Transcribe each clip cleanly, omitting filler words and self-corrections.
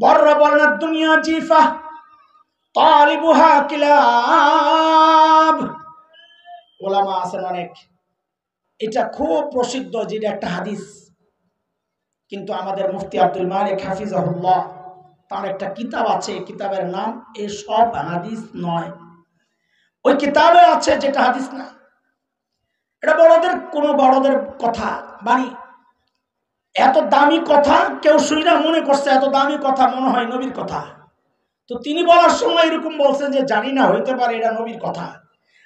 বড়রা বলেন দুনিয়া জিফা তালিবুহা কিলাব। ওলামা আছেন অনেক, এটা খুব প্রসিদ্ধ, যেটা একটা হাদিস। কিন্তু আমাদের মুফতি আব্দুল মালিক হাফিজাহুল্লাহ তার একটা কিতাব আছে, কিতাবের নাম এসব হাদিস নয়। ওই কিতাবে আছে যেটা হাদিস না। এটা বড়দের কথা, মানে এত দামি কথা কেউ শুনে মনে করছে এত দামি কথা মনে হয় নবীর কথা। তো তিনি বলার সময় এরকম বলছেন যে জানি না, হইতে পারে এটা নবীর কথা।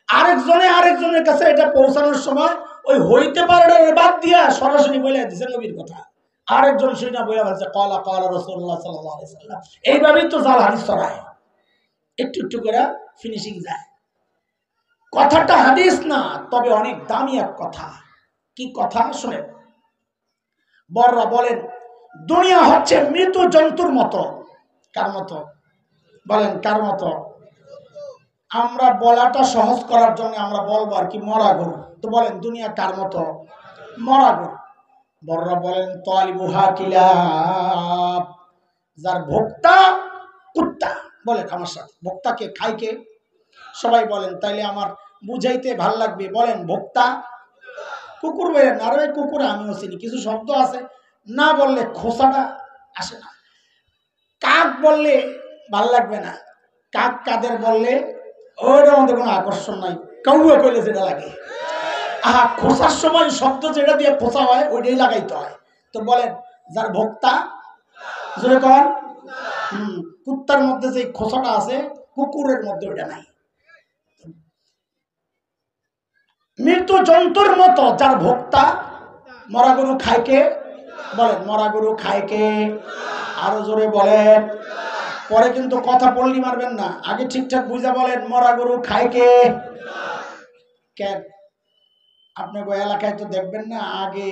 আরেকজনের কাছে এটা পৌঁছানোর সময় ওই হইতে পারে বাদ দিয়া সরাসরি বলে দিছে নবীর কথা। আরেকজন শুনে বলে বলছে ক্বালা ক্বালা রাসূলুল্লাহ সাল্লাল্লাহু আলাইহি ওয়াসাল্লাম। এইভাবেই তো জাল হাদিস ছড়ায়, একটু একটু করে ফিনিশিং যায়। কথাটা হাদিস না, তবে অনেক দামি এক কথা। কি কথা শুনেন। বড়রা বলেন দুনিয়া হচ্ছে মৃত জন্তুর মতো। কার মতো বলেন, কার মতো? আমরা বলাটা সহজ করার জন্য আমরা বলবো আর কি, মরা গরু। তো বলেন দুনিয়া কার মতো? মরা গরু। বড়রা বলেন তালিবুহা কিলাব, যার ভোক্তা কুত্তা। বলেন আমার সাথে, ভোক্তাকে খায় কে? সবাই বলেন, তাইলে আমার বুঝাইতে ভাল লাগবে। বলেন ভোক্তা কুকুর। বলেন আর ওই কুকুর আমিও চিনি, কিছু শব্দ আছে না বললে খোসাটা আসে না। কাক বললে ভাল লাগবে না, কাক কাদের বললে ওইটার মধ্যে কোনো আকর্ষণ নাই। কাউয়া কইলে যেটা লাগে, আহা খোসার সময় শব্দ যেটা দিয়ে খোসা হয় ওইটাই লাগাইতে হয়। তো বলেন যার ভোক্তা জোরে কর। কুত্তার মধ্যে যে খোসাটা আছে কুকুরের মধ্যে ওইটা নাই। মৃত জন্তুর মতো যার ভোক্তা। মরা গরু খায় কে? বলেন মরা গরু খায় কে? আরো জোরে বলেন। পরে কিন্তু কথা পল্লি মারবেন না, আগে ঠিকঠাক বুঝা বলেন মরা গরু খায় কে? কেন আপনাকে এলাকায় তো দেখবেন না, আগে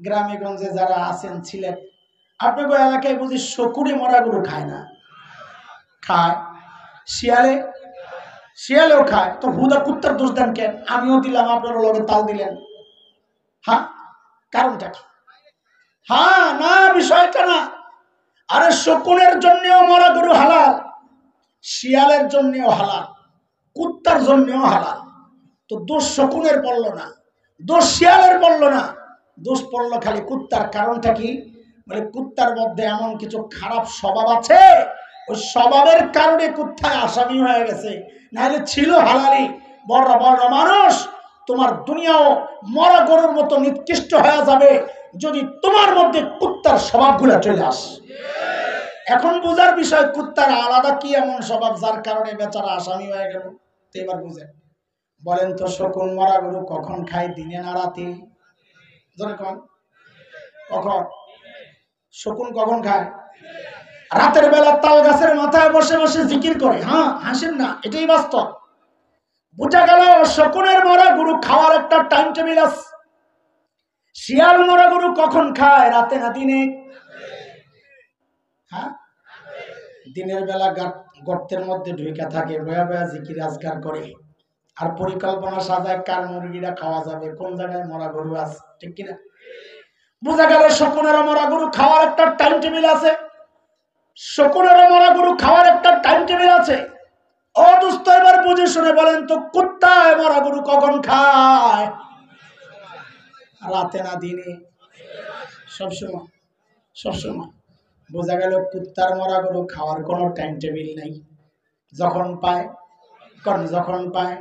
গ্রামে গঞ্জে যারা আছেন ছিলেন, আপনাকে এলাকায় বুঝি শকুরে মরা গরু খায় না? খায়। শিয়ালেও খায়। তো হুদা কুত্তার দোষ দেন কেন? আমিও দিলাম, আপনারা লগে তাল দিলেন। হ্যাঁ, কারণটা কি? হ্যাঁ না, বিষয়টা না। আরে শকুনের জন্যও মরা গরু হালাল, শিয়ালের জন্যও হালাল, কুত্তার জন্যও হালাল। তো দোষ শকুনের পড়লো না, দোষ শিয়ালের পড়লো না, দোষ পড়লো খালি কুত্তার। কারণটা কি? মানে কুত্তার মধ্যে এমন কিছু খারাপ স্বভাব আছে, ওই স্বভাবের কারণে কুত্তায় আসামি হয়ে গেছে, নাহলে ছিল হালালি। বড় বড় মানুষ, তোমার দুনিয়াও মরা গরুর মতো নিকৃষ্ট হয়ে যাবে যদি তোমার মধ্যে কুত্তার স্বভাবগুলো চলে আসে। এখন বোঝার বিষয় কুত্তার আলাদা কি এমন স্বভাব যার কারণে বেচারা আসামি হয়ে গেল। তো এবার বুঝেন। বলেন তো শকুন মরা গরু কখন খায়? দিনে না রাতে? কখন? শকুন কখন খায়? রাতের বেলা তাল গাছের মাথায় বসে বসে জিকির করে। হ্যাঁ হাসেন না, এটাই বাস্তব। বুঝা গেল শকুনের মরা গরু খাওয়ার একটা টাইম টেবিল আছে। শিয়াল মরা গরু কখন খায়? রাতে না দিনে? হ্যাঁ, দিনের বেলা গর্তের মধ্যে ঢুকে থাকে, বয়া বয়া জিকির আজকার করে, আর পরিকল্পনা সাজায় কার মুরগিটা খাওয়া যাবে, কোন জায়গায় মরা গরু আছে, ঠিক কিনা? বোঝা গেল শকুনের মরা গরু খাওয়ার একটা টাইম টেবিল আছে। শকুনের মরা গরু খাওয়ার একটা টাইম টেবিল আছে। ও দোস্ত, এবার বুঝে শুনে বলেন তো কুত্তায় মরা গরু কখন খায়? রাতে না দিনে? সবসময়। সবসময়। বোঝা গেল কুত্তার মরা গরু খাওয়ার কোনো টাইম টেবিল নাই, যখন পায় যখন পায়।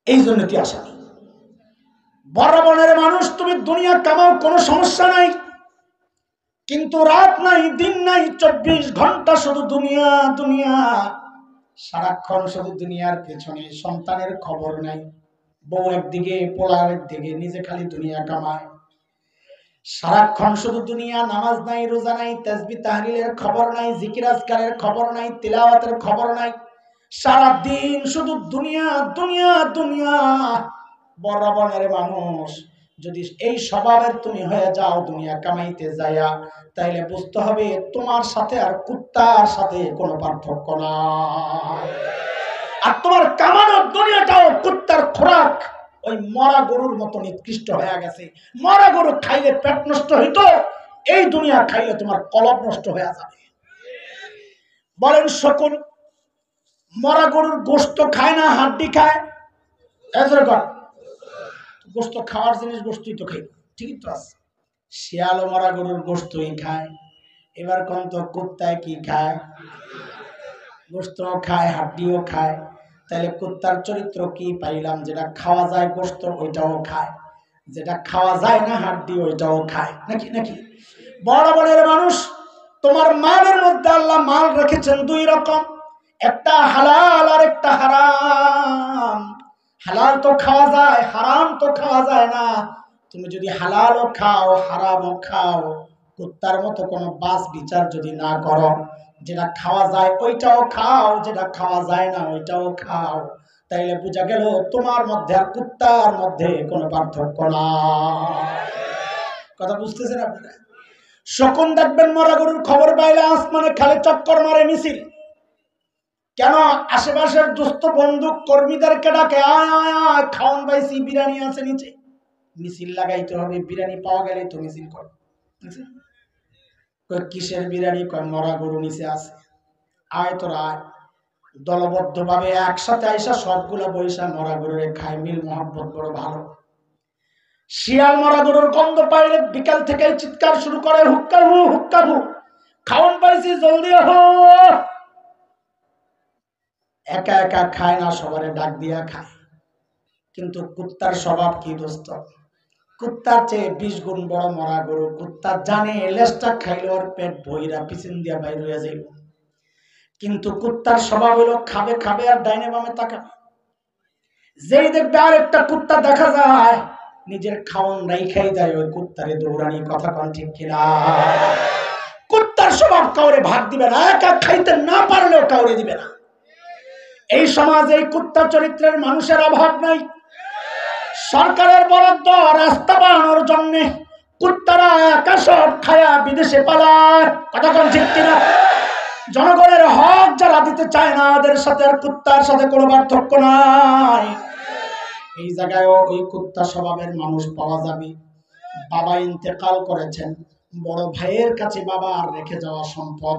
এই জন্য কি আসামি? বড় বনের মানুষ, তুমি দুনিয়া কামাও, কোনো সমস্যা নাই, কিন্তু রাত নাই দিন নাই, 24 ঘন্টা শুধু দুনিয়া দুনিয়া, সারাক্ষণ শুধু দুনিয়ার পেছনে। সন্তানের খবর নাই, বউ একদিকে পোলার একদিকে, নিজে খালি দুনিয়া কামায়। সারাক্ষণ শুধু দুনিয়া, নামাজ নাই, রোজা নাই, তাসবিহ তাহলিলের খবর নাই, জিকির আজকারের খবর নাই, তিলাওয়াতের খবর নাই, সারা দিন শুধু দুনিয়া দুনিয়া দুনিয়া। বড় বনের মানুষ, যদি এই স্বভাবের তুমি হয়ে যাও দুনিয়া কামাইতে যায়া, তাইলে বুঝতে হবে তোমার সাথে আর কুত্তার সাথে কোনো পার্থক্য নাই। আর তোমার কামানোর দুনিয়াটাও কুত্তার খোরাক, ওই মরা গরুর মতো নিকৃষ্ট হয়ে গেছে। মরা গরু খাইলে পেট নষ্ট হইতো, এই দুনিয়া খাইলে তোমার কলব নষ্ট হয়ে যাবে। বলেন শকুন মরা গরুর গোশত খায় না হাড্ডি খায়? গোশত খাওয়ার জিনিস গোশতই তো খাই, ঠিকই তো আছে। শিয়ালও মরা গরুর গোশতই খায়। এবার কোন তো কুত্তায় কি খায়? গোশতও খায় হাড্ডিও খায়। তাহলে কুত্তার চরিত্র কি পাইলাম? যেটা খাওয়া যায় গোশত ওইটাও খায়, যেটা খাওয়া যায় না হাড্ডি ওইটাও খায়, নাকি নাকি? বড় বড়ের মানুষ, তোমার মালের মধ্যে আল্লাহ মাল রেখেছেন দুই রকম, একটা হালাল আর একটা হারাম। হালাল তো খাওয়া যায়, হারাম তো খাওয়া যায় না। তুমি যদি হালালও খাও হারামও খাও, কুত্তার মতো কোনো বাস বিচার যদি না করো, যেটা খাওয়া যায় ওইটাও খাও, যেটা খাওয়া যায় না ওইটাও খাও, তাইলে বোঝা গেল তোমার মধ্যে আর কুত্তার মধ্যে কোনো পার্থক্য না। কথা বুঝতেছেন আপনারা? শকুন দেখবেন মরা গরুর খবর পাইলে আসমানে খালি চক্কর মারে মিছিল। কেন? আশেপাশের দুস্থ বন্দুক কর্মীদেরকে ডাকে, আয় আয় আয় খাওয়ান পাইছি, বিরিয়ানি আছে নিচে। মিছিল লাগাইতে হবে, বিরিয়ানি পাওয়া গেলে তো মিছিল কর। কিসের বিরিয়ানি? কয় মরা গরু নিচে আছে, আয় তোরা আয়। দলবদ্ধ ভাবে একসাথে আইসা সবগুলা বৈশা মরা গরুরে খায়, মিল মহব্বত বড় ভালো। শিয়াল মরা গরুর গন্ধ পাইলে বিকাল থেকে চিৎকার শুরু করে, হুক্কাবু হুক্কাবু, খাওয়ান পাইছি জলদি হো। একা একা খায় না, সবারে ডাক দিয়া খায়। কিন্তু কুত্তার স্বভাব কি দোস্ত? কুত্তার চেয়ে 20 গুণ বড় মরা গরু। কুত্তা জানে লেজটা খাইলে ওর পেট ভইরা পিছন দিয়া বাইর হয়ে যাইব, কিন্তু কুত্তার স্বভাব হলো খাবে খাবে আর ডাইনে বামে তাকাবে। যেই দেখবে আর একটা কুত্তা দেখা যায় নিজের খাওন নাই খাই যায়, ওই কুত্তারে দৌড়ানি। কথা কোন ঠিক কিনা? কুত্তার স্বভাব কাউরে ভাগ দিবে না, একা খাইতে না পারলেও কাউরে দিবে না। এই সমাজে এই কুত্তা চরিত্রের মানুষের অভাব নাই। সরকারের বরাদ্দ রাস্তা বানানোর জন্য কুত্তারা একা সব খায়া বিদেশে পালায়। কথা কোন ঠিক কিনা? জনগণের হক যারা দিতে চায় না, ওদের সাথে আর কুত্তার সাথে কোনো পার্থক্য নাই। এই জায়গায় ওই কুত্তা স্বভাবের মানুষ পাওয়া যাবে। বাবা ইন্তেকাল করেছেন, বড় ভাইয়ের কাছে বাবা আর রেখে যাওয়া সম্পদ,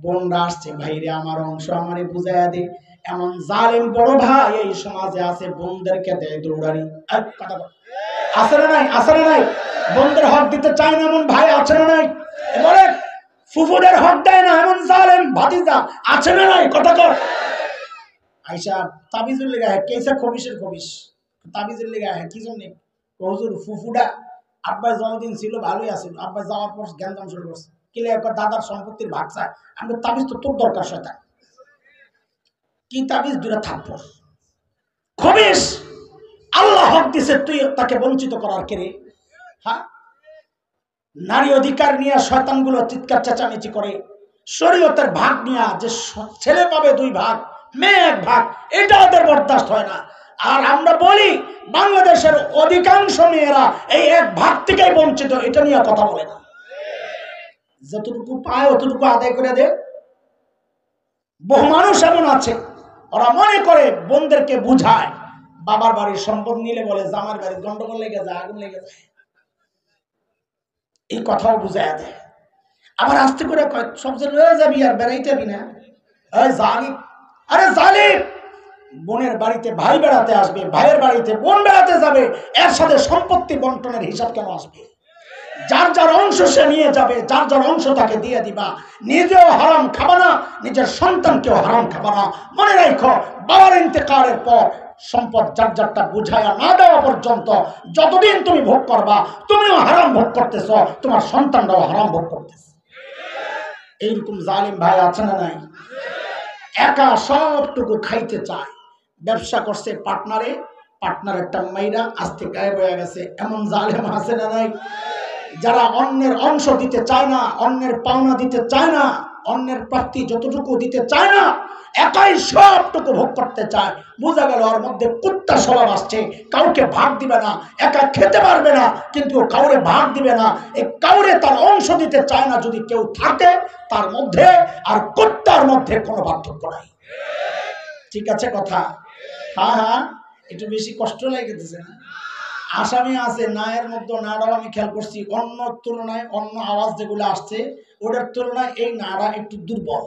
বোনরা আসছে, ভাইরে আমার অংশ আমারে বুঝাইয়া দে। এমন জালেম বড় ভাই এই সমাজে আছে, বোনদেরকে দেয় দৌড়ানি। আছে না নাই? আছে না নাই? বোনদের হক দিতে চায় না এমন ভাই আছে না নাই? বলে ফুফুদের হক দেয় না এমন জালেম ভাতিজা আছে না নাই? কথা কর। আইসা তাবিজুল লেগা কেসা খবিসের খবিস তাবিজুল লেগা কি জন্য? হুজুর ফুফুডা আব্বাই জন্মদিন ছিল, ভালোই আছিল, আব্বাই যাওয়ার পর জ্ঞানদাম শুরু করছে, কিলে একবার দাদার সম্পত্তির ভাগ চায়। আমি তাবিজ তো তোর দরকার শয়তান। কি তাবিজ? দুটা থাপ্পড়। খবিস আল্লাহ হক দিছে, তুই তাকে বঞ্চিত করার কেড়ে। হ্যাঁ, নারী অধিকার নিয়ে শয়তানগুলো চিৎকার চেঁচামেচি করে, শরীয়তের ভাগ নিয়ে যে ছেলে পাবে 2 ভাগ, মেয়ে 1 ভাগ, এটা ওদের বরদাস্ত হয় না। আর আমরা বলি বাংলাদেশের অধিকাংশ মেয়েরা এই 1 ভাগ থেকেই বঞ্চিত, এটা নিয়ে কথা বলে না। যতটুকু পায় অতটুকু আদায় করে দে। বহু মানুষ এমন আছে, ওরা মনে করে বোনদেরকে বুঝায়, বাবার বাড়ির সম্পদ নিলে বলে জামার বাড়ির গন্ডগোল লেগে যায়, আগুন লেগে যায়, এই কথাও বুঝাইয়া দেয়। আবার আস্তে করে কয় সবচেয়ে রয়ে যাবি আর বেড়াইতে যাবি না। জালিম! আরে জালিম! বোনের বাড়িতে ভাই বেড়াতে আসবে, ভাইয়ের বাড়িতে বোন বেড়াতে যাবে, এর সাথে সম্পত্তি বন্টনের হিসাব কেন আসবে? যার যার অংশ সে নিয়ে যাবে, যার যার অংশ তাকে দিয়ে দিবা। নিজেও হারাম খাবা না, নিজের সন্তানকেও হারাম খাবা না। মনে রাখো, বাবার ইন্তেকালের পর সম্পদ যার যারটা বুঝায়া না দেওয়া পর্যন্ত যতদিন তুমি ভোগ করবা, তুমিও হারাম ভোগ করতেছ, তোমার সন্তানরাও হারাম ভোগ করতেছে। এইরকম জালিম ভাই আছে না নাই? একা সবটুকু খাইতে চায়। ব্যবসা করছে পার্টনারে, পার্টনার একটা মাইরা আস্তে গায়েব হয়ে গেছে, এমন জালিম আছে না নাই? যারা অন্যের অংশ দিতে চায় না, অন্যের পাওনা দিতে চায় না, অন্যের প্রাপ্তি যতটুকু দিতে চায় না, একাই সবটুকু ভোগ করতে চায়। বোঝা গেল ওর মধ্যে কুত্তা স্বভাব আসছে, কাউকে ভাগ দিবে না, একা খেতে পারবে না, কিন্তু কাউরে ভাগ দিবে না, এই কাউরে তার অংশ দিতে চায় না। যদি কেউ থাকে তার মধ্যে আর কুত্তার মধ্যে কোনো পার্থক্য নাই। ঠিক আছে কথা? হ্যাঁ হ্যাঁ, একটু বেশি কষ্ট লাগতেছে না? আসামি আছে নায়ের মধ্যে নাড়াও আমি খেয়াল করছি অন্য তুলনায় অন্য আওয়াজ যেগুলো আসছে ওটার তুলনায় এই নাড়া একটু দুর্বল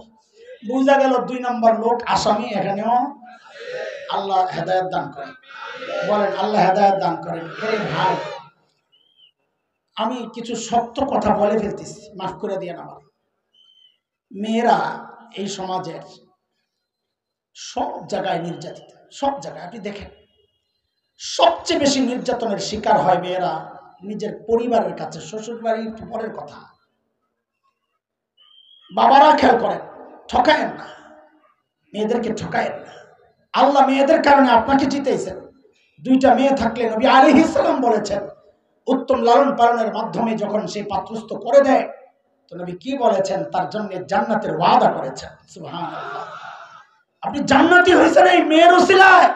বুঝা গেল 2 নম্বর লোক আসামি এখানেও আল্লাহ হেদায়েত দান করেন বলেন আল্লাহ হেদায়েত দান করেন ভাই আমি কিছু শক্ত কথা বলে ফেলতেছি মাফ করে দিয়ে আমার মেয়েরা এই সমাজের সব জায়গায় নির্যাতিত সব জায়গায় আপনি দেখেন সবচেয়ে বেশি নির্যাতনের শিকার হয় মেয়েরা নিজের পরিবারের কাছে শ্বশুর বাড়ির পরের কথা বাবারা খেয়াল করেন ঠকায়েন না মেয়েদেরকে ঠকায়েন না আল্লাহ মেয়েদের কারণে আপনাকে জিতেছেন 2টা মেয়ে থাকলে নবী আলাইহিস সালাম বলেছেন উত্তম লালন পালনের মাধ্যমে যখন সে পাত্রস্থ করে দেয় তো নবী কি বলেছেন তার জন্য জান্নাতের ওয়াদা করেছেন সুবহানাল্লাহ আপনি জান্নাতি হয়েছেন এই মেয়ের উসিলায়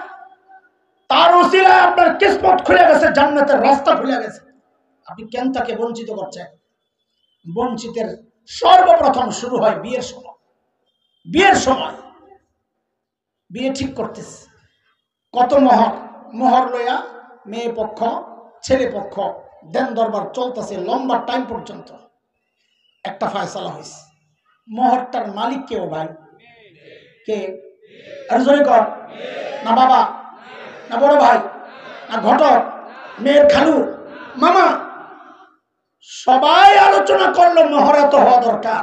তার উসিলায় আপনার কিসমত খুলে গেছে জান্নাতের রাস্তা খুলে গেছে আপনি কেন তাকে বঞ্চিত করছেন বঞ্চিতের সর্বপ্রথম শুরু হয় বিয়ের সময় বিয়ে ঠিক করতেছে কত মোহর লইয়া মেয়ে পক্ষ ছেলে পক্ষ দেন দরবার চলতেছে লম্বা টাইম পর্যন্ত একটা ফয়সালা হয়েছে মোহরটার মালিক কেও ভাই কে না বাবা না বড় ভাই না ঘটক মেয়ের খালু মামা সবাই আলোচনা করলো মোহর এত হওয়া দরকার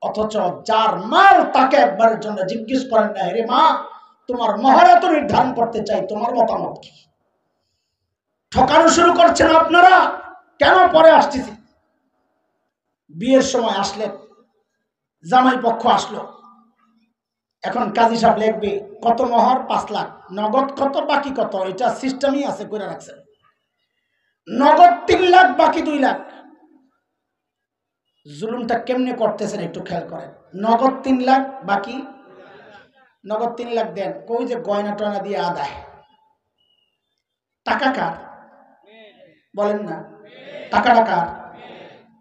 অথচ যার মাল তাকে একবারের জন্য জিজ্ঞেস করেন না রে মা তোমার মোহর এত নির্ধারণ করতে চাই তোমার মতামত কি ঠকানো শুরু করছেন আপনারা কেন পরে আসতেছি বিয়ের সময় আসলেন জামাই পক্ষ আসলো এখন কাজী সাহেব লিখবে কত মোহর 5 লাখ নগদ কত বাকি কত এটা সিস্টেমই আছে করে রাখছেন নগদ 3 লাখ বাকি 2 লাখ জুলুমটা কেমনে করতেছেন একটু খেয়াল করেন নগদ 3 লাখ বাকি নগদ 3 লাখ দেন কই যে গয়না টয়না দিয়ে আদায় টাকা কার বলেন না টাকা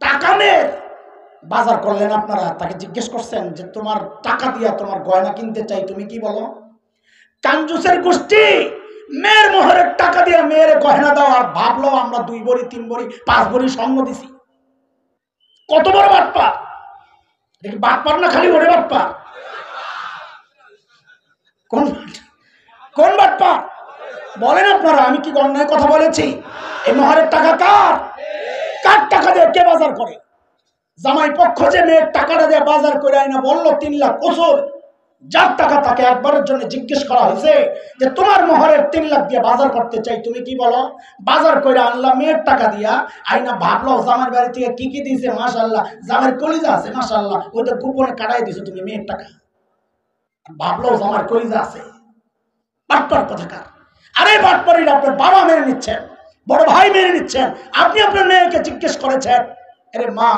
টাকা মেয়ের বাজার করলেন আপনারা তাকে জিজ্ঞেস করছেন যে তোমার টাকা দিয়া তোমার গয়না কিনতে চাই তুমি কি বলো কাঞ্জুসের গোষ্ঠী মেয়ের মোহরের টাকা দিয়ে মেয়ের গয়না দাও আর ভাবলো আমরা 2 ভরি 3 ভরি 5 ভরি স্বর্ণ দিছি কত বড় বাটপা দেখি বাটপার না খালি ওরে বাটপা কোন বাটপা বলেন আপনারা আমি কি অন্যায় কথা বলেছি এই মোহরের টাকা কার টাকা দিয়ে কে বাজার করে জামাই পক্ষ যে মেয়ের টাকাটা দিয়ে বাজার করে আইনা বললো 3 লাখ ওসর যার টাকা তাকে একবারের জন্য জিজ্ঞেস করা হয়েছে যে তোমার মোহরের 3 লাখ দিয়ে বাজার করতে চাই তুমি কি বলো বাজার করে আনলা মেয়ের টাকা দিয়া আইনা ভাবলো জামার বাড়ি থেকে কি দিয়েছে মাশাআল্লাহ জামার কলিজা আছে মাশাআল্লাহ ওইটা গোপনে কাটাই দিছো তুমি মেয়ের টাকা ভাবলো জামার কলিজা আছে বাটপার কথাকার আরে বাটপারিটা আপনার বাবা মেনে নিচ্ছেন বড় ভাই মেনে নিচ্ছেন আপনি আপনার মেয়েকে জিজ্ঞেস করেছেন আরে মা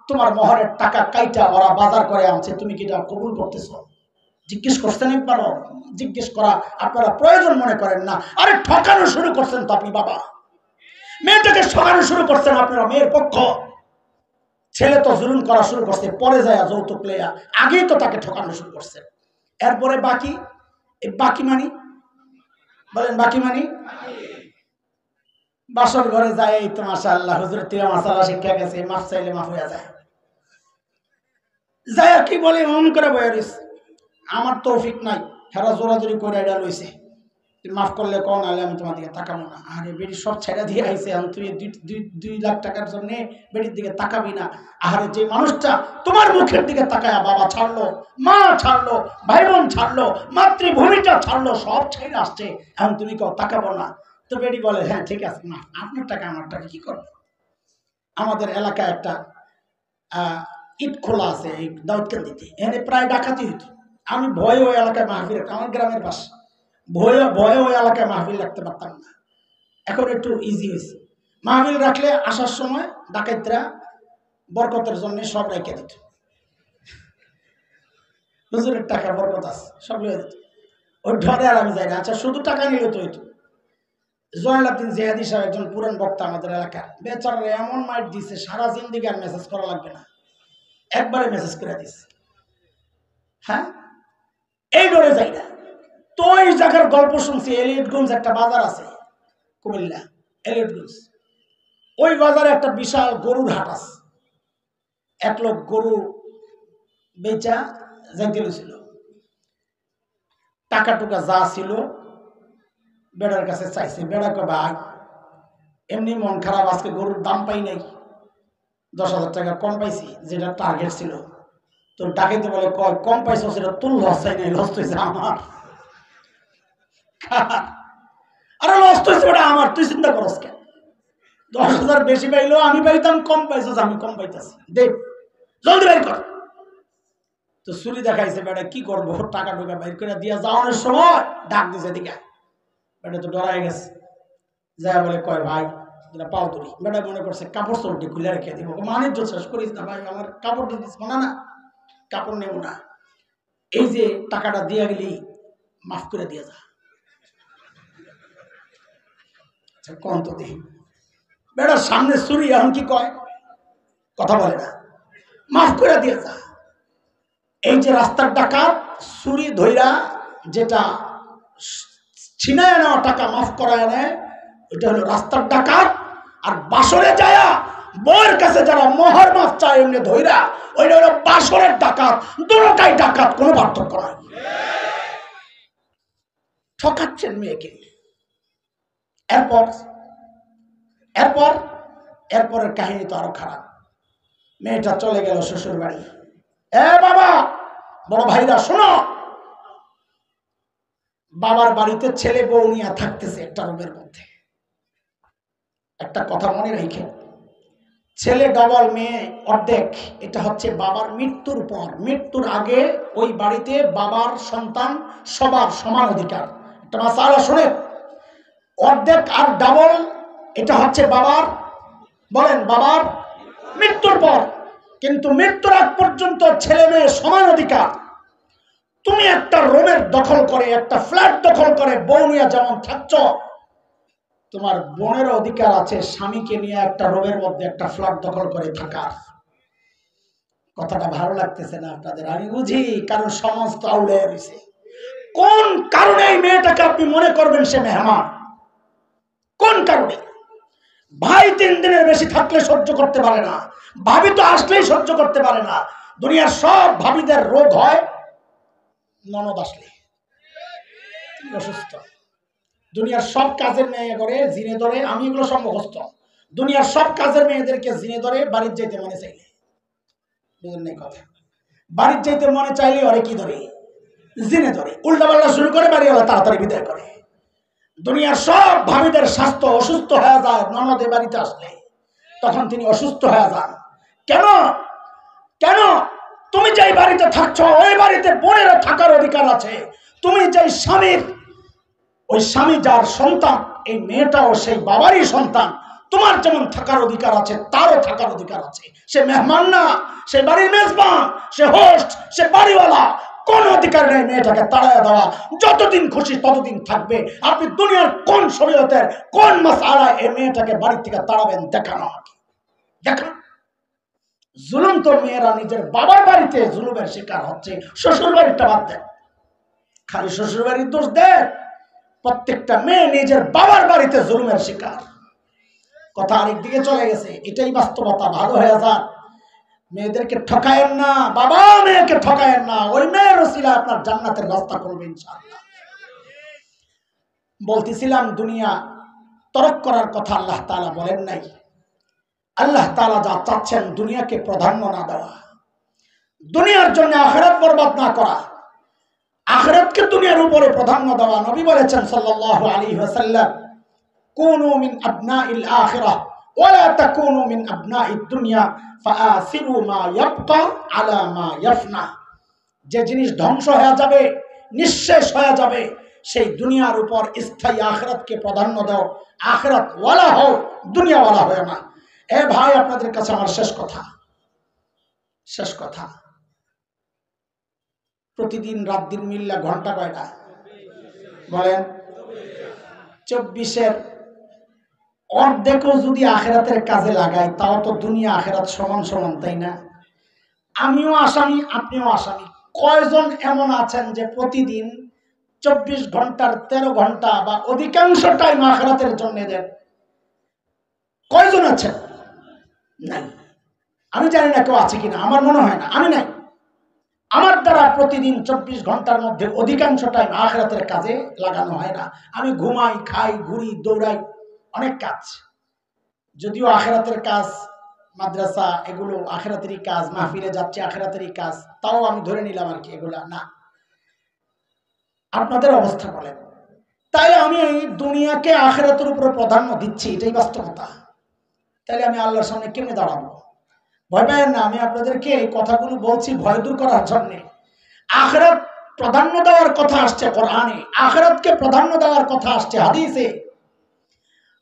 তোমার মোহরের টাকা কাইটা ওরা বাজার করে আনছে তুমি কি এটা কবুল করতেছো জিজ্ঞেস করছেন একবারও জিজ্ঞেস করা আপনারা প্রয়োজন মনে করেন না আরে ঠকানো শুরু করছেন তো আপনি বাবা মেয়েটাকে ঠকানো শুরু করছেন আপনারা মেয়ের পক্ষ ছেলে তো জুলুম করা শুরু করছে পরে যায় যৌতুক লইয়া আগেই তো তাকে ঠকানো শুরু করছে এরপরে বাকি এই বাকি মানি বলেন বাকি মানি বাসর ঘরে যায় এই তো মাশাআল্লাহ হুজুর তিয়া মাশাআল্লাহ শিক্ষা গেছে মাফ চাইলে মাফ হয়ে যায় যায় কি বলে অন করে বয়ারিস আমার তৌফিক নাই হেরা জোরাজোরি করে এটা লইছে তুই মাফ করলে কোন আলে আমি তোমার দিকে তাকাবো না আরে বেটি সব ছেড়ে দিয়ে আইছে এখন তুই 2 লাখ টাকার জন্য বেটির দিকে তাকাবি না আরে যে মানুষটা তোমার মুখের দিকে তাকায়া বাবা ছাড়লো মা ছাড়লো ভাই বোন ছাড়লো মাতৃভূমিটা ছাড়লো সব ছেড়ে আসছে এখন তুমি কেউ তাকাবো না তো বেটি বলে হ্যাঁ ঠিক আছে না আপনার টাকা আমার টাকা কি করবো আমাদের এলাকায় একটা ইট খোলা আছে এই দাউদকান্দিতে এখানে প্রায় ডাকাতি হইতো আমি ভয়ে ওই এলাকায় মাহফিল আমার গ্রামের পাশে ভয়ে ওই এলাকায় মাহফিল রাখতে পারতাম না এখন একটু ইজি হয়েছে মাহফিল রাখলে আসার সময় ডাকাতরা বরকতের জন্য সব রেখে দিত হুজুরের টাকা বরকত আছে সব লয়ে দিত ওই ঢরে আর আমি যাই না আচ্ছা শুধু টাকা নিলে তো হইতো জয়নালউদ্দিন জিহাদি সাহেব একজন পুরান বক্তা আমাদের এলাকার বেচারা এমন মাইট দিছে সারা জিন্দিগি আর মেসেজ করা লাগবে না একবারে মেসেজ করে দিছে হ্যাঁ এই ডরে যাই না তো এই জায়গার গল্প শুনছি এলিয়েটগঞ্জ একটা বাজার আছে কুমিল্লা এলিটগঞ্জ। ওই বাজারে একটা বিশাল গরুর হাট আছে। এক লোক গরু বেচা যাইতে ছিল, টাকা টুকা যা ছিল বেড়ার কাছে চাইছে। বেড়া কয় ভাই এমনি মন খারাপ, আজকে গরুর দাম পাই নাই, 10,000 টাকা কম পাইছি যেটা টার্গেট ছিল। তো ডাকাইতে বলে কয় কম পাইছো সেটা তোর লস চাই নাই, লস হয়েছে আমার। আরে লস হয়েছে ওটা আমার, তুই চিন্তা করস কেন? 10,000 বেশি পাইলো আমি পাইতাম, কম পাইছো আমি কম পাইতাছি, দেখ জলদি বের কর। তো চুরি দেখাইছে বেটা, কি করবো, টাকা টুকা বের করে দিয়া যাওয়ানোর সময় ডাক দিছে দিকে। বেটা তো ডরাই গেছে, যা বলে কয় ভাই পাও তুলি। বেটা মনে করছে কাপড় চোরটি খুলে রেখে দিব, মানের জোর শেষ করিস না ভাই, আমার কাপড়টা দিস না, না কাপড় নেব না, এই যে টাকাটা দিয়া গেলি মাফ করে দিয়ে যা। কন তো দেখি বেটার সামনে চুরি, এখন কি কয়, কথা বলে না, মাফ করে দিয়ে যা। এই যে রাস্তার ডাকাত চুরি ধইরা যেটা ছিনায় নেওয়া টাকা মাফ করায় নেয়, ওইটা হলো রাস্তার ডাকাত। আর বাসরে যায়া বউয়ের কাছে যারা মোহর মাফ চায় এমনি ধইরা, ওইটা হলো বাসরের ডাকাত। দুটোটাই ডাকাত, কোনো পার্থক্য নাই। ঠকাচ্ছেন মেয়েকে। এরপর এরপর এরপরের কাহিনী তো আরো খারাপ। মেয়েটা চলে গেল শ্বশুর বাড়ি। এ বাবা, বড় ভাইরা শোনো, বাবার বাড়িতে ছেলে বউ নিয়ে থাকতেছে একটা রুমের মধ্যে। একটা কথা মনে রেখে, ছেলে ডবল মেয়ে অর্ধেক। এটা হচ্ছে বাবার মৃত্যুর পর। মৃত্যুর আগে ওই বাড়িতে বাবার সন্তান সবার সমান অধিকার। একটা মাসালা শুনে, অর্ধেক আর ডাবল এটা হচ্ছে বাবার, বলেন বাবার মৃত্যুর পর। কিন্তু মৃত্যুর আগ পর্যন্ত ছেলে মেয়ে সমান অধিকার। তুমি একটা রুমের দখল করে, একটা ফ্ল্যাট দখল করে বউ নিয়ে যেমন থাকছ, তোমার বোনের অধিকার আছে স্বামীকে নিয়ে একটা রুমের মধ্যে একটা ফ্ল্যাট দখল করে থাকার। কথাটা ভালো লাগতেছে না আপনাদের, আমি বুঝি, কারণ সমস্ত আউলে রয়েছে। কোন কারণে এই মেয়েটাকে আপনি মনে করবেন সে মেহমান? কোন কারণে? ভাই 3 দিনের বেশি থাকলে সহ্য করতে পারে না, ভাবি তো আসলেই সহ্য করতে পারে না। দুনিয়ার সব ভাবিদের রোগ হয় ননদ আসলে, অসুস্থ। দুনিয়ার সব কাজের মেয়ে করে জিনে ধরে, আমি এগুলো সব মুখস্থ। দুনিয়ার সব কাজের মেয়েদেরকে জিনে ধরে বাড়ির যাইতে মনে চাইলে, বুঝলেন না কথা? বাড়ির যাইতে মনে চাইলে ওরে কি ধরে? জিনে ধরে। উল্টা পাল্টা শুরু করে বাড়িওয়ালা তাড়াতাড়ি বিদায় করে। দুনিয়ার সব ভাবিদের স্বাস্থ্য অসুস্থ হয়ে যায় ননদে বাড়িতে আসলে, তখন তিনি অসুস্থ হয়ে যান। কেন? কেন? তুমি যেই বাড়িতে থাকছো ওই বাড়িতে বোনেরও থাকার অধিকার আছে। তুমি যেই স্বামীর, ওই স্বামী যার সন্তান, এই মেয়েটাও সেই বাবারই সন্তান। তোমার যেমন থাকার অধিকার আছে তারও থাকার অধিকার আছে। সে মেহমান না, সে বাড়ির মেজবান, সে হোস্ট, সে বাড়িওয়ালা। কোন অধিকার নেই মেয়েটাকে তাড়াইয়া দেওয়া। যতদিন খুশি ততদিন থাকবে। আপনি দুনিয়ার কোন শরীয়তের কোন মাসআলায় এই মেয়েটাকে বাড়ি থেকে তাড়াবেন দেখানো আমাকে, দেখান। জুলুম তো মেয়েরা নিজের বাবার বাড়িতে জুলুমের শিকার হচ্ছে, শ্বশুর বাড়িটা বাদ দেন। খালি শ্বশুর বাড়ির দোষ দেয়, প্রত্যেকটা মেয়ে নিজের বাবার বাড়িতে জুলুমের শিকার। কথা আরেক দিকে চলে গেছে, এটাই বাস্তবতা। ভালো হয়ে যান, মেয়েদেরকে ঠকায়েন না, বাবা মেয়েকে ঠকায়েন না। ওই মেয়ের ওসিলা আপনার জান্নাতের রাস্তা করবে ইনশাআল্লাহ। বলতেছিলাম দুনিয়া তরক করার কথা আল্লাহ তাআলা বলেন নাই। আল্লাহ তাআলা যা চাচ্ছেন দুনিয়াকে প্রাধান্য না দেওয়া, দুনিয়ার জন্য আখিরাত বরবাদ না করা, আখিরাতকে দুনিয়ার উপরে প্রাধান্য দেওয়া। নবী বলেছেন সাল্লাল্লাহু আলাইহি ওয়াসাল্লাম, কুনু মিন আবনাইল আখিরাহ ওয়া লা তাকুনু মিন আবনাইদ দুনিয়া ফাআসিরু মা ইয়াবকা আলা মা ইয়াফনা। যে জিনিস ধ্বংস হয়ে যাবে, নিঃশেষ হয়ে যাবে, সেই দুনিয়ার উপর স্থায়ী আখিরাতকে প্রাধান্য দাও। আখিরাত ওয়ালা হও, দুনিয়া ওয়ালা হয় না। এ ভাই, আপনাদের কাছে আমার শেষ কথা, প্রতিদিন রাত দিন মিল্লা ঘন্টা কয়টা বলেন? 24-এর অর্ধেকও যদি আখিরাতের কাজে লাগায়, তাও তো দুনিয়া আখিরাত সমান সমান, তাই না? আমিও আসামি, আপনিও আসামি। কয়জন এমন আছেন যে প্রতিদিন 24 ঘন্টার 13 ঘন্টা বা অধিকাংশ টাইম আখিরাতের জন্য দেন? কয়জন আছেন? নাই। আমি জানি না কেউ আছে কিনা, আমার মনে হয় না, আমি নাই। আমার দ্বারা প্রতিদিন 24 ঘন্টার মধ্যে অধিকাংশ টাইম আখিরাতের কাজে লাগানো হয় না। আমি ঘুমাই, খাই, ঘুরি, দৌড়াই, অনেক কাজ। যদিও আখিরাতের কাজ, মাদ্রাসা এগুলো আখিরাতেরই কাজ, মাহফিলে যাচ্ছে আখিরাতেরই কাজ, তাও আমি ধরে নিলাম আর কি এগুলা না। আপনাদের অবস্থা বলেন। তাই আমি দুনিয়াকে আখিরাতের উপরে প্রাধান্য দিচ্ছি, এটাই বাস্তবতা। তাহলে আমি আল্লাহর সামনে কেমনে দাঁড়াবো? ভয় পাবেন না, আমি আপনাদেরকে এই কথাগুলো বলছি ভয় দূর করার জন্য। আখিরাত প্রাধান্য দেওয়ার কথা আসছে কোরআনে, আখিরাতকে প্রাধান্য দেওয়ার কথা আসছে হাদিসে।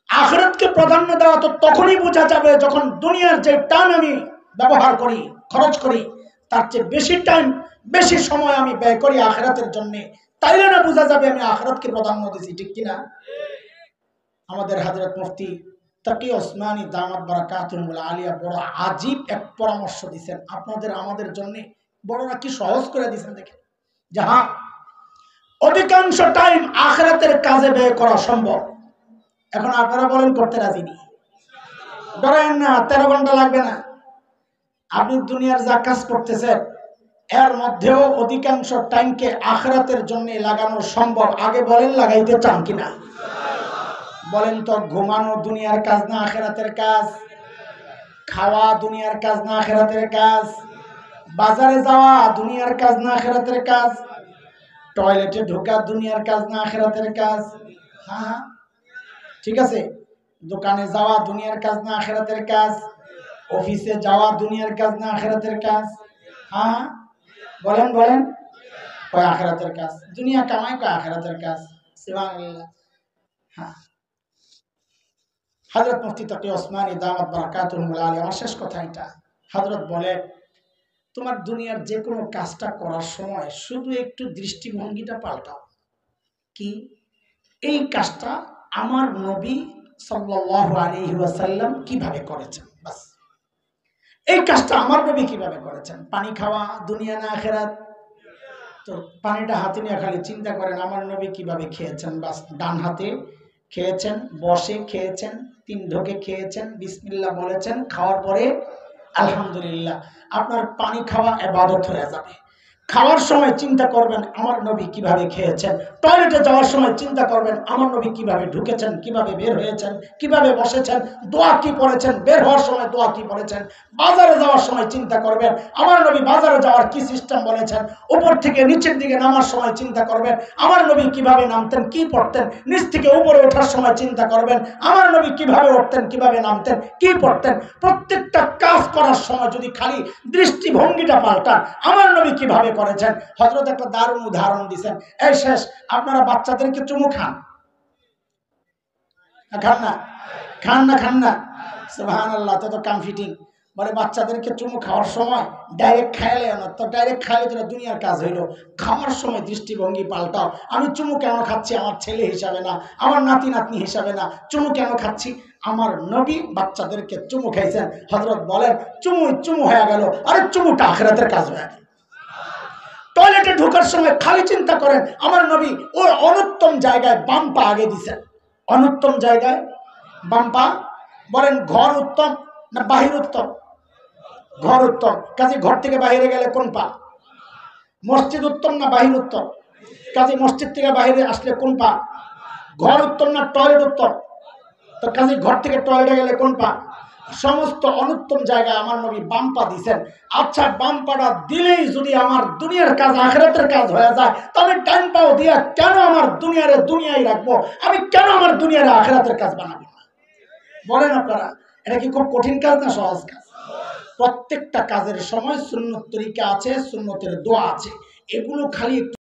আখিরাতকে প্রাধান্য দেওয়া তো তখনই বোঝা যাবে যখন দুনিয়ার যে টাইম আমি ব্যবহার করি, খরচ করি, তার চেয়ে বেশি টাইম, বেশি সময় আমি ব্যয় করি আখিরাতের জন্য। তাইলে না বোঝা যাবে আমি আখিরাতকে প্রাধান্য দিছি, ঠিক কিনা? আমাদের হযরত মুফতি তাকি ওসমানী দামাত বারাকাতুহুল আলিয়া বড় আজীব এক পরামর্শ দিয়েছেন আপনাদের আমাদের জন্য। বড়রা কি সহজ করে দিয়েছেন দেখেন। যাহা অধিকাংশ টাইম আখিরাতের কাজে ব্যয় করা সম্ভব। এখন আপনারা বলেন করতে রাজি নি? ধরেন না 13 ঘন্টা লাগবে না। আপনি দুনিয়ার যা কাজ করতেছেন এর মধ্যেও অধিকাংশ টাইমকে আখিরাতের জন্য লাগানো সম্ভব। আগে বলেন লাগাইতে চান কিনা? বলেন তো, ঘুমানো দুনিয়ার কাজ না আখিরাতের কাজ? খাওয়া দুনিয়ার কাজ না আখিরাতের কাজ? বাজারে যাওয়া দুনিয়ার কাজ না আখিরাতের কাজ? টয়লেটে ঢোকা দুনিয়ার কাজ না আখিরাতের কাজ? হ্যাঁ, ঠিক আছে। দোকানে যাওয়া দুনিয়ার কাজ না আখিরাতের কাজ? অফিসে যাওয়া দুনিয়ার কাজ না আখিরাতের কাজ? হ্যাঁ, বলেন বলেন। কয় আখিরাতের কাজ। দুনিয়া কামাই কয় আখিরাতের কাজ। সুবহানাল্লাহ। হ্যাঁ, হযরত মুফতি তাকি ওসমানী দামাত বারাকাতুহুল আলিয়া, আমার শেষ কথা এটা। হযরত বলেন, তোমার দুনিয়ার যে কোনো কাজটা করার সময় শুধু একটু দৃষ্টিভঙ্গিটা পাল্টাও। কি? এই কাজটা আমার নবী সাল্লাল্লাহু আলাইহি ওয়াসাল্লাম কিভাবে করেছেন, বাস। এই কাজটা আমার নবী কিভাবে করেছেন। পানি খাওয়া দুনিয়া না আখিরাত? তো পানিটা হাতে নিয়ে খালি চিন্তা করেন আমার নবী কিভাবে খেয়েছেন, বাস। ডান হাতে খেয়েছেন, বসে খেয়েছেন, 3 ঢোকে খেয়েছেন, বিসমিল্লাহ বলেছেন, খাওয়ার পরে আলহামদুলিল্লাহ। আপনার পানি খাওয়া ইবাদত হয়ে যাবে। খাওয়ার সময় চিন্তা করবেন আমার নবী কিভাবে খেয়েছেন। টয়লেটে যাওয়ার সময় চিন্তা করবেন আমার নবী কিভাবে ঢুকেছেন, কিভাবে বের হয়েছেন, কিভাবে বসেছেন, দোয়া কি পড়েছেন, বের হওয়ার সময় দোয়া কি পড়েছেন। বাজারে যাওয়ার সময় চিন্তা করবেন আমার নবী বাজারে যাওয়ার কি সিস্টেম বলেছেন। উপর থেকে নিচের দিকে নামার সময় চিন্তা করবেন আমার নবী কিভাবে নামতেন, কি পড়তেন। নিচ থেকে উপরে ওঠার সময় চিন্তা করবেন আমার নবী কিভাবে উঠতেন, কিভাবে নামতেন, কি পড়তেন। প্রত্যেকটা কাজ করার সময় যদি খালি দৃষ্টিভঙ্গিটা পাল্টান আমার নবী কিভাবে করেছেন। হযরত একটা দারুণ উদাহরণ দিয়েছেন। এই শেষ, আপনারা বাচ্চাদেরকে চুমু খান? খান না? খান না? খান না? সুবহানাল্লাহ, তো কাম ফিটিং। বলে বাচ্চাদেরকে চুমু খাওয়ার সময় ডাইরেক্ট খাইলে না, তো ডাইরেক্ট খাইলে তো দুনিয়ার কাজ হইলো। খাওয়ার সময় দৃষ্টিভঙ্গি পাল্টাও। আমি চুমু কেন খাচ্ছি আমার ছেলে হিসাবে না, আমার নাতি নাতনি হিসাবে না। চুমু কেন খাচ্ছি? আমার নবী বাচ্চাদেরকে চুমু খাইছেন। হযরত বলেন চুমু হয়ে গেল। আরে চুমুটা আখিরাতের কাজ হয়ে গেল। টয়লেটে ঢোকার সময় খালি চিন্তা করেন আমার নবী ওই অনুত্তম জায়গায় বাম পা আগে দিছেন। অনুত্তম জায়গায় বাম পা। বলেন ঘর উত্তম না বাহির উত্তম? ঘর উত্তম। কাজে ঘর থেকে বাইরে গেলে কোন পা? মসজিদ উত্তম না বাহির উত্তম? কাজে মসজিদ থেকে বাইরে আসলে কোন পা? ঘর উত্তম না টয়লেট উত্তম? তো কাজে ঘর থেকে টয়লেটে গেলে কোন পা? সমস্ত অনুত্তম জায়গায় আমার নবী বাম পা দিয়েছেন। আচ্ছা, বাম পাটা দিলেই যদি আমার দুনিয়ার কাজ আখিরাতের কাজ হয়ে যায়, তবে ডান পাও দিয়া কেন আমার দুনিয়ায় রাখবো? আমি কেন আমার দুনিয়ার আখিরাতের কাজ বানাবো না? বলেন আপনারা, এটা কি খুব কঠিন কাজ না সহজ কাজ? প্রত্যেকটা কাজের সময় সুন্নত তরিকা আছে, সুন্নতের দোয়া আছে। এগুলো খালি